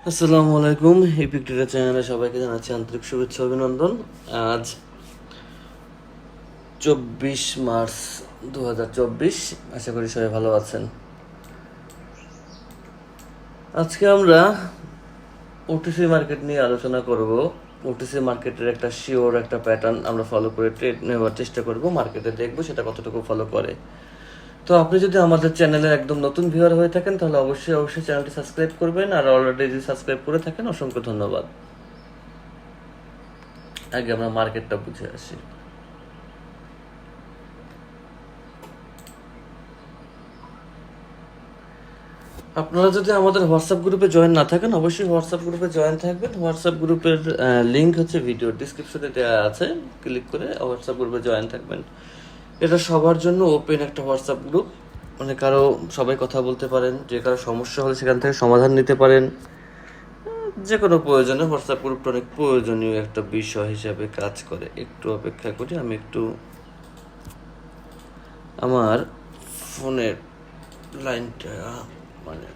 আসসালামু আলাইকুম। এই পিকটিটা চ্যানেলে সবাইকে জানাচ্ছি আন্তরিক শুভেচ্ছা অভিনন্দন। আজ 24 মার্চ 2024। আশা করি সবাই ভালো আছেন। আজকে আমরা ওটিসি মার্কেট নিয়ে আলোচনা করব। ওটিসি মার্কেটের একটা শিওর একটা প্যাটার্ন আমরা ফলো করে ট্রেড নেওয়ার চেষ্টা করব, মার্কেটে দেখবো সেটা কতটুকু ফলো করে। তো আপনি যদি আমাদের চ্যানেলের একদম নতুন ভিউয়ার হয়ে থাকেন তাহলে অবশ্যই চ্যানেলটি সাবস্ক্রাইব করবেন, আর অলরেডি যদি সাবস্ক্রাইব করে থাকেন অসংখ্য ধন্যবাদ। আগে আমরা মার্কেটটা বুঝে আসি। আপনারা যদি আমাদের হোয়াটসঅ্যাপ গ্রুপে জয়েন না থাকেন অবশ্যই হোয়াটসঅ্যাপ গ্রুপে জয়েন থাকবেন। হোয়াটসঅ্যাপ গ্রুপের লিঙ্ক হচ্ছে ভিডিও ডিসক্রিপশনে দেওয়া আছে, ক্লিক করে হোয়াটসঅ্যাপ গ্রুপে জয়েন থাকবেন। এটা সবার জন্য ওপেন একটা হোয়াটসঅ্যাপ গ্রুপ, মানে সবাই কথা বলতে পারেন, যে কারো সমস্যা হলে সেখান থেকে সমাধান নিতে পারেন। যে কোনো প্রয়োজনে হোয়াটসঅ্যাপ গ্রুপটা অনেক প্রয়োজনীয় একটা বিষয় হিসাবে কাজ করে। একটু অপেক্ষা করি, আমি একটু আমার ফোনের লাইনটা মানে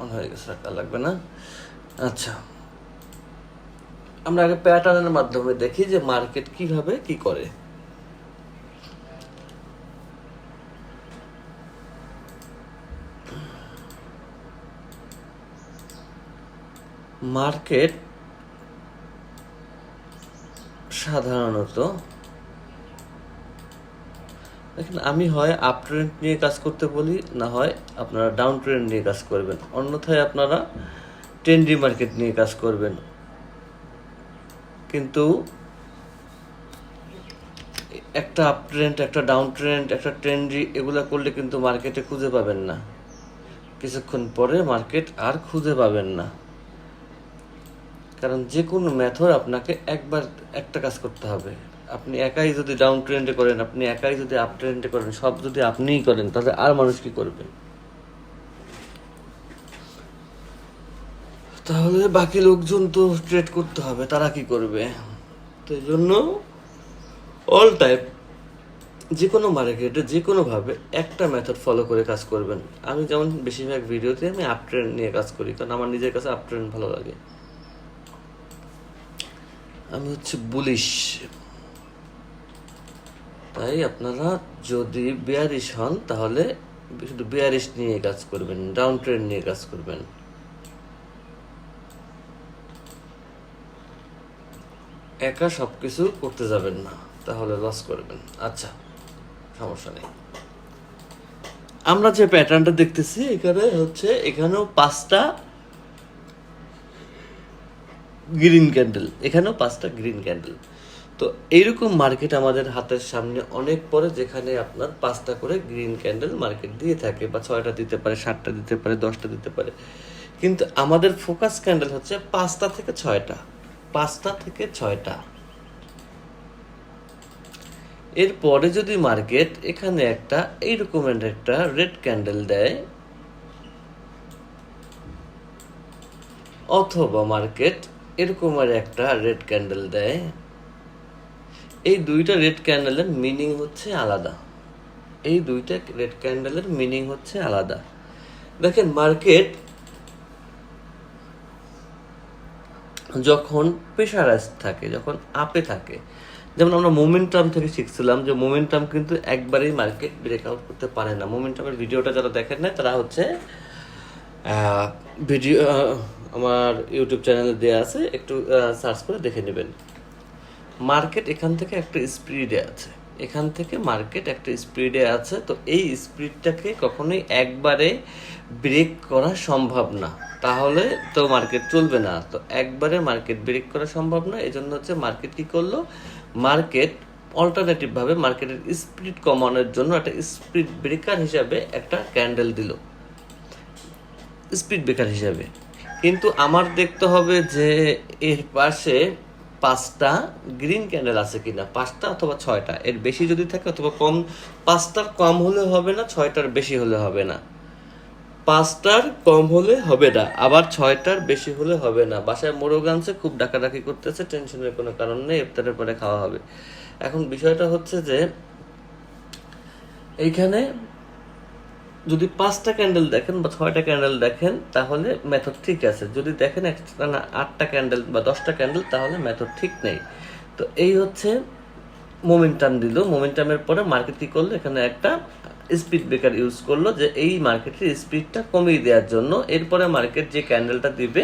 অন হয়ে গেছে, রাখা লাগবে না। আচ্ছা, আমরা আগে প্যাটার্নের মাধ্যমে দেখি যে মার্কেট কিভাবে কি করে। মার্কেট সাধারণত দেখেন, আমি হয় আপ ট্রেন্ড নিয়ে কাজ করতে বলি, না হয় আপনারা ডাউন ট্রেন্ড নিয়ে কাজ করবেন, অন্যথায় আপনারা ট্রেন্ডি মার্কেট নিয়ে কাজ করবেন। কিন্তু একটা আপ ট্রেন্ড, একটা ডাউন ট্রেন্ড, একটা ট্রেন্ডি এগুলা করলে কিন্তু মার্কেটে খুঁজে পাবেন না। কিছুক্ষণ পরে মার্কেট আর খুঁজে পাবেন না, কারণ যে কোনো মেথড আপনাকে একবার একটা কাজ করতে হবে। আপনি একাই যদি ডাউন ট্রেন্ডে করেন, আপনি একাই যদি আপ ট্রেন্ডে করেন, সব যদি আপনিই করেন, তাহলে আর মানুষ কি করবে? তাহলে বাকি লোকজন তো ট্রেড করতে হবে, তারা কি করবে? তো এই জন্য অল টাইম যে কোনো মার্কেটে যে কোনোভাবে একটা মেথড ফলো করে কাজ করবেন। আমি যেমন বেশিরভাগ ভিডিওতে আমি আপ ট্রেন্ড নিয়ে কাজ করি, কারণ আমার নিজের কাছে আপ ট্রেন্ড ভালো লাগে। আমি হচ্ছে বুলিশ, তাই আপনারা যদি বেয়ারিশ হন তাহলে শুধু বেয়ারিশ নিয়ে কাজ করবেন, ডাউন ট্রেন্ড নিয়ে কাজ করবেন। একা সব কিছু করতে যাবেন না, তাহলে লস করবেন। আচ্ছা, সমস্যা নেই। আমরা যে প্যাটার্নটা দেখতেছি এখানেও 5টা গ্রিন ক্যান্ডেল, এখানেও 5টা গ্রিন ক্যান্ডেল। তো এইরকম মার্কেট আমাদের হাতের সামনে অনেক পরে, যেখানে আপনার 5টা করে গ্রিন ক্যান্ডেল মার্কেট দিয়ে থাকে, বা 6টা দিতে পারে, 7টা দিতে পারে, 10টা দিতে পারে। কিন্তু আমাদের ফোকাস ক্যান্ডেল হচ্ছে 5টা থেকে 6টা, 5টা থেকে 6টা। এরপরে যদি মার্কেট এখানে একটা এইরকমের একটা রেড ক্যান্ডেল দেয়, অথবা মার্কেট এরকমের একটা রেড ক্যান্ডেল দেয়, এই দুইটা রেড ক্যান্ডেলের মিনিং হচ্ছে আলাদা। এই দুইটা রেড ক্যান্ডেলের মিনিং হচ্ছে আলাদা। দেখেন, মার্কেট যখন প্রেশারাইজ থাকে, যখন আপে থাকে, যেমন আমরা মোমেন্টাম থেকে শিখছিলাম যে মোমেন্টাম কিন্তু একবারেই মার্কেট ব্রেকআউট করতে পারে না। মোমেন্টামের ভিডিওটা যারা দেখেন না তারা হচ্ছে ভিডিও আমার ইউটিউব চ্যানেলে দেওয়া আছে, একটু সার্চ করে দেখে নেবেন। মার্কেট এখান থেকে একটা স্পিডে আছে, এখান থেকে মার্কেট একটা স্পিডে আছে। তো এই স্পিডটাকে কখনোই একবারে ব্রেক করা সম্ভব না, তাহলে তো মার্কেট চলবে না। তো একবারে মার্কেট ব্রেক করা সম্ভব না, এই জন্য হচ্ছে মার্কেট কি করলো, মার্কেট অল্টারনেটিভ ভাবে মার্কেটের স্পিড কমানোর জন্য একটা স্পিড ব্রেকার হিসাবে একটা ক্যান্ডেল দিল, স্পিড ব্রেকার হিসাবে। কিন্তু আমার দেখতে হবে যে এর পাশে 5টা গ্রিন ক্যান্ডেল আছে কিনা, 5টা অথবা 6টা, এর বেশি যদি থাকে অথবা কম, 5টার কম হলে হবে না, 6টার বেশি হলে হবে না। 5টার কম হলে হবে না, আবার 6টার বেশি হলে হবে না। বাসায় মোরগ আনছে, খুব ডাকাডাকি করতেছে, টেনশনের কোনো কারণ নেই, ইফতারের পরে খাওয়া হবে। এখন বিষয়টা হচ্ছে যে এইখানে যদি 5টা ক্যান্ডেল দেখেন বা 6টা ক্যান্ডেল দেখেন তাহলে মেথড ঠিক আছে, যদি দেখেন একটা না 8টা ক্যান্ডেল বা 10টা ক্যান্ডেল তাহলে মেথড ঠিক নেই। তো এই হচ্ছে মোমেন্টাম দিল, মোমেন্টামের পরে মার্কেট কী করলো, এখানে একটা স্পিড ব্রেকার ইউজ করলো যে এই মার্কেটের স্পিডটা কমিয়ে দেওয়ার জন্য। এরপরে মার্কেট যে ক্যান্ডেলটা দিবে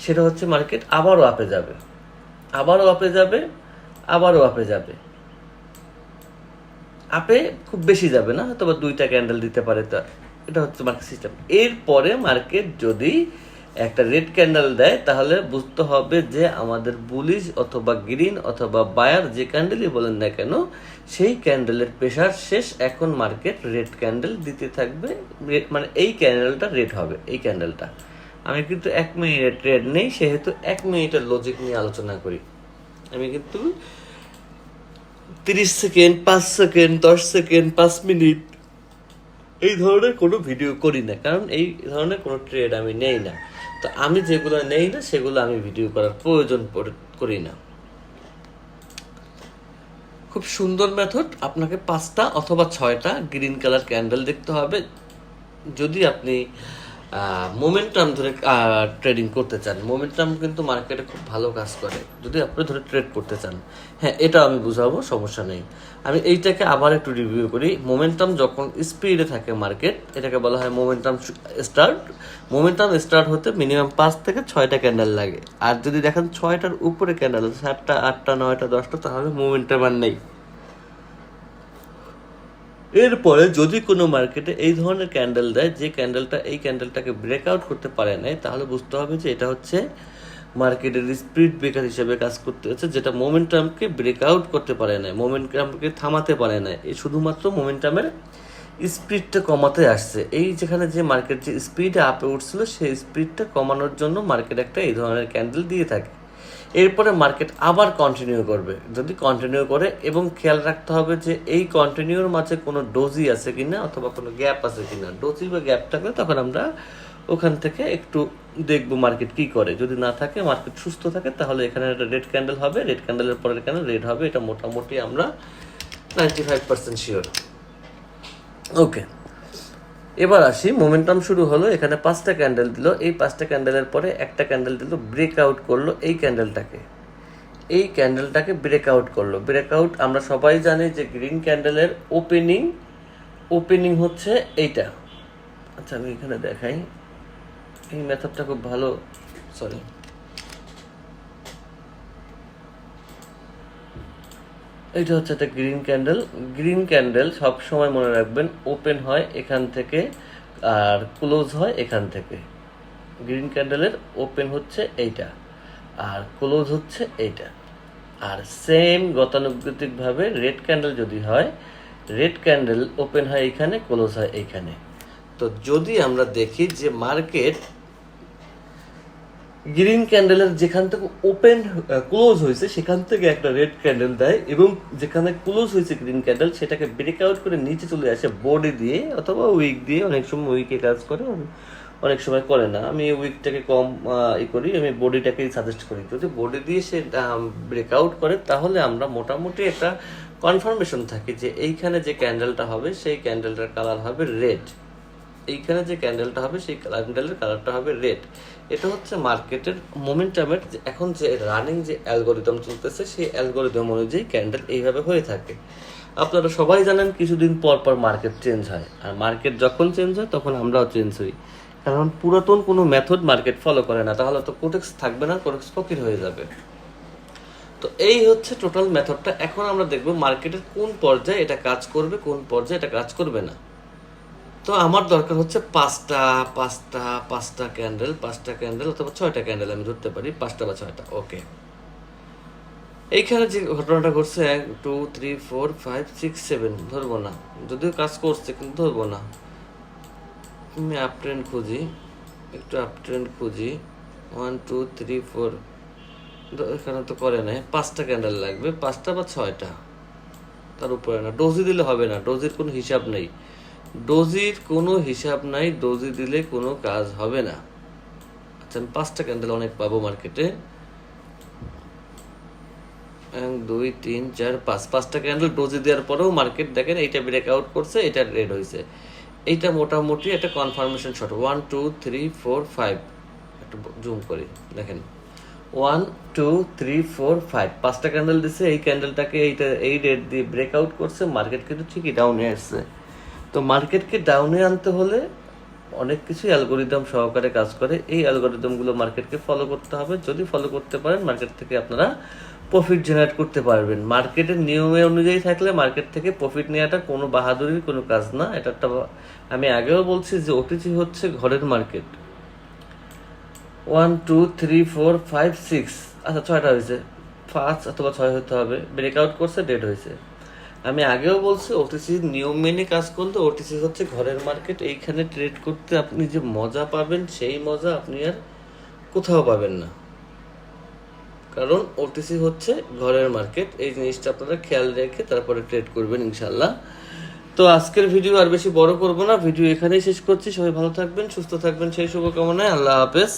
সেটা হচ্ছে মার্কেট আবারও আপে যাবে, আবারও আপে যাবে, আবারও আপে যাবে। আপে খুব বেশি যাবে না, হয়তো বা 2টা ক্যান্ডেল দিতে পারে। তো এটা হচ্ছে মার্কেট সিস্টেম। এরপরে মার্কেট যদি একটা রেড ক্যান্ডেল দেয় তাহলে বুঝতে হবে যে আমাদের বুলিশ অথবা গ্রিন অথবা বায়ার যে ক্যান্ডেলই বলেন না কেন সেই ক্যান্ডেলের প্রেশার শেষ, এখন মার্কেট রেড ক্যান্ডেল দিতে থাকবে। মানে এই ক্যান্ডেলটা রেড হবে, এই ক্যান্ডেলটা। আমি কিন্তু 1 মিনিটের ট্রেড নেই, সেহেতু 1 মিনিটের লজিক নিয়ে আলোচনা করি। আমি কিন্তু 30 সেকেন্ড, 5 সেকেন্ড, 10 সেকেন্ড, 5 মিনিট এই ধরনের কোনো ভিডিও করি না, কারণ এই ধরনের কোনো ট্রেড আমি নেই না। তো আমি যেগুলো নেই না সেগুলো আমি ভিডিও করার প্রয়োজন করি না। খুব সুন্দর মেথড। আপনাকে 5টা অথবা 6টা গ্রিন কালার ক্যান্ডেল দেখতে হবে যদি আপনি মোমেন্টাম ধরে ট্রেডিং করতে চান। মোমেন্টাম কিন্তু মার্কেটে খুব ভালো কাজ করে যদি আপনি ধরে ট্রেড করতে চান। হ্যাঁ, এটা আমি বুঝাবো, সমস্যা নেই। আমি এইটাকে আবার একটু রিভিউ করি। মোমেন্টাম যখন স্পিডে থাকে মার্কেট, এটাকে বলা হয় মোমেন্টাম স্টার্ট। মোমেন্টাম স্টার্ট হতে মিনিমাম 5 থেকে 6টা ক্যান্ডেল লাগে। আর যদি দেখেন 6টার উপরে ক্যান্ডেল, 7টা, 8টা, 9টা, 10টা, তাহলে মোমেন্টাম আর নেই। এরপরে যদি কোনো মার্কেটে এই ধরনের ক্যান্ডেল দেয় যে ক্যান্ডেলটা এই ক্যান্ডেলটাকে ব্রেকআউট করতে পারে নাই, তাহলে বুঝতে হবে যে এটা হচ্ছে মার্কেটের স্পিড ব্রেকার হিসেবে কাজ করতে হচ্ছে, যেটা মোমেন্টামকে ব্রেকআউট করতে পারে না, মোমেন্টামকে থামাতে পারে না। এই শুধুমাত্র মোমেন্টামের স্পিডটা কমাতে আসছে। এই যেখানে যে মার্কেট যে স্পিডে আপে উঠছিল সেই স্পিডটা কমানোর জন্য মার্কেট একটা এই ধরনের ক্যান্ডেল দিয়ে থাকে। এরপরে মার্কেট আবার কন্টিনিউ করবে। যদি কন্টিনিউ করে, এবং খেয়াল রাখতে হবে যে এই কন্টিনিউর মাঝে কোনো ডোজি আছে কিনা অথবা কোনো গ্যাপ আছে কিনা। ডোজি বা গ্যাপ থাকলে তখন আমরা ওখান থেকে একটু দেখবো মার্কেট কি করে। যদি না থাকে, মার্কেট সুস্থ থাকে, তাহলে এখানে একটা রেড ক্যান্ডেল হবে, রেড ক্যান্ডেলের পরের ক্যান্ডেল রেড হবে, এটা মোটামুটি আমরা 95% শিওর। ওকে, এবার আসি। মোমেন্টাম শুরু হলো, এখানে 5টা ক্যান্ডেল দিল। এই 5টা ক্যান্ডেলের পরে একটা ক্যান্ডেল দিল, ব্রেকআউট করলো এই ক্যান্ডেলটাকে, এই ক্যান্ডেলটাকে ব্রেকআউট করলো। ব্রেকআউট আমরা সবাই জানি যে গ্রিন ক্যান্ডেলের ওপেনিং হচ্ছে এইটা। আচ্ছা, আমি এখানে দেখাই, এই মেথডটা খুব ভালো। সরি, এইটা হচ্ছে একটা গ্রিন ক্যান্ডেল। গ্রিন ক্যান্ডেল সবসময় মনে রাখবেন ওপেন হয় এখান থেকে আর ক্লোজ হয় এখান থেকে। গ্রিন ক্যান্ডেলের ওপেন হচ্ছে এইটা আর ক্লোজ হচ্ছে এইটা। আর সেম গতানুগতিকভাবে রেড ক্যান্ডেল যদি হয়, রেড ক্যান্ডেল ওপেন হয় এইখানে, ক্লোজ হয় এইখানে। তো যদি আমরা দেখি যে মার্কেট গ্রিন ক্যান্ডেলের যেখান থেকে ক্লোজ হয়েছে সেখান থেকে একটা রেড ক্যান্ডেল দেয়, এবং যেখানে ক্লোজ হয়েছে গ্রিন ক্যান্ডেল সেটাকে ব্রেকআউট করে নিচে চলে আসে বডি দিয়ে অথবা উইক দিয়ে। অনেক সময় উইকে কাজ করে, অনেক সময় করে না। আমি উইকটাকে কম করি, আমি বডিটাকেই সাজেস্ট করি। যদি বডি দিয়ে সে ব্রেকআউট করে তাহলে আমরা মোটামুটি একটা কনফার্মেশন থাকি যে এইখানে যে ক্যান্ডেলটা হবে সেই ক্যান্ডেলটার কালার হবে রেড, এইখানে যে ক্যান্ডেলটা হবে সেই ক্যান্ডেলের কালারটা হবে রেড। এটা হচ্ছে মার্কেটের মোমেন্টামের এখন যে রানিং যে অ্যালগোরিদম চলতেছে সেই অ্যালগোরিদম অনুযায়ী ক্যান্ডেল এইভাবে হয়ে থাকে। আপনারা সবাই জানেন কিছুদিন পর পর মার্কেট চেঞ্জ হয়, আর মার্কেট যখন চেঞ্জ হয় তখন আমরাও চেঞ্জ হই, কারণ পুরাতন কোনো মেথড মার্কেট ফলো করে না, তাহলে তো কোটেক্স থাকবে না, কোটেক্স ফকির হয়ে যাবে। তো এই হচ্ছে টোটাল মেথডটা। এখন আমরা দেখবো মার্কেটের কোন পর্যায়ে এটা কাজ করবে, কোন পর্যায়ে এটা কাজ করবে না। তো আমার দরকার হচ্ছে পাঁচটা ক্যান্ডেল অথবা 6টা ক্যান্ডেল আমি ধরতে পারি, 5টা বা 6টা। ওকে, এইখানে যে ঘটনাটা ঘটছে 1 2 3 4 5 6 7 ধরবো না, যদিও কাজ করছে কিন্তু ধরবো না। আমি আপ ট্রেন্ড খুঁজি, একটু আপ ট্রেন্ড খুঁজি। 1 2 3 4, এখানে তো করে নাই। 5টা ক্যান্ডেল লাগবে, 5টা বা 6টা, তার উপরে না। ডোজি দিলে হবে না, ডোজির কোনো হিসাব নেই, ডোজি দিলে কোনো কাজ হবে না। আচ্ছা, আমি 5টা ক্যান্ডেল অনেক পাবো মার্কেটে। 1 2 3 4 5, 5টা ক্যান্ডেল ডোজি দেওয়ার পরেও মার্কেট দেখেন এইটা ব্রেকআউট করছে, এটা রেড হয়েছে। এইটা মোটামুটি একটা কনফার্মেশন শট 1 2 3 4 5 একটু জুম করি দেখেন 1 2 3 4 5 পাঁচটা ক্যান্ডেল দিছে এই ক্যান্ডেলটাকে এই রেট দিয়ে ব্রেকআউট করছে মার্কেট কিন্তু ঠিকই ডাউনে আসছে তো মার্কেটকে ডাউনে আনতে হলে অনেক কিছু অ্যালগোরিদম সহকারে কাজ করে এই অ্যালগোরিদমগুলো মার্কেটকে ফলো করতে হবে যদি ফলো করতে পারেন মার্কেট থেকে আপনারা প্রফিট জেনারেট করতে পারবেন মার্কেটের নিয়মে অনুযায়ী থাকলে মার্কেট থেকে প্রফিট নেওয়াটা কোনো বাহাদুরির কোনো কাজ না এটা একটা আমি আগেও বলছি যে ওটিসি হচ্ছে ঘরের মার্কেট 1 2 3 4 5 6 আচ্ছা 6টা হয়েছে 5 অথবা 6 হতে হবে ব্রেকআউট করছে ডেড হয়েছে আমি আগেও বলছি ওটিসির নিয়ম মেনে কাজ করলে ওটিসি হচ্ছে ঘরের মার্কেট এইখানে ট্রেড করতে আপনি যে মজা পাবেন সেই মজা আপনি আর কোথাও পাবেন না কারণ ওটিসি হচ্ছে ঘরের মার্কেট এই জিনিসটা আপনারা খেয়াল রেখে তারপরে ট্রেড করবেন ইনশাল্লাহ তো আজকের ভিডিও আর বেশি বড় করব না ভিডিও এখানেই শেষ করছি সবাই ভালো থাকবেন সুস্থ থাকবেন সেই শুভকামনায় আল্লাহ হাফেজ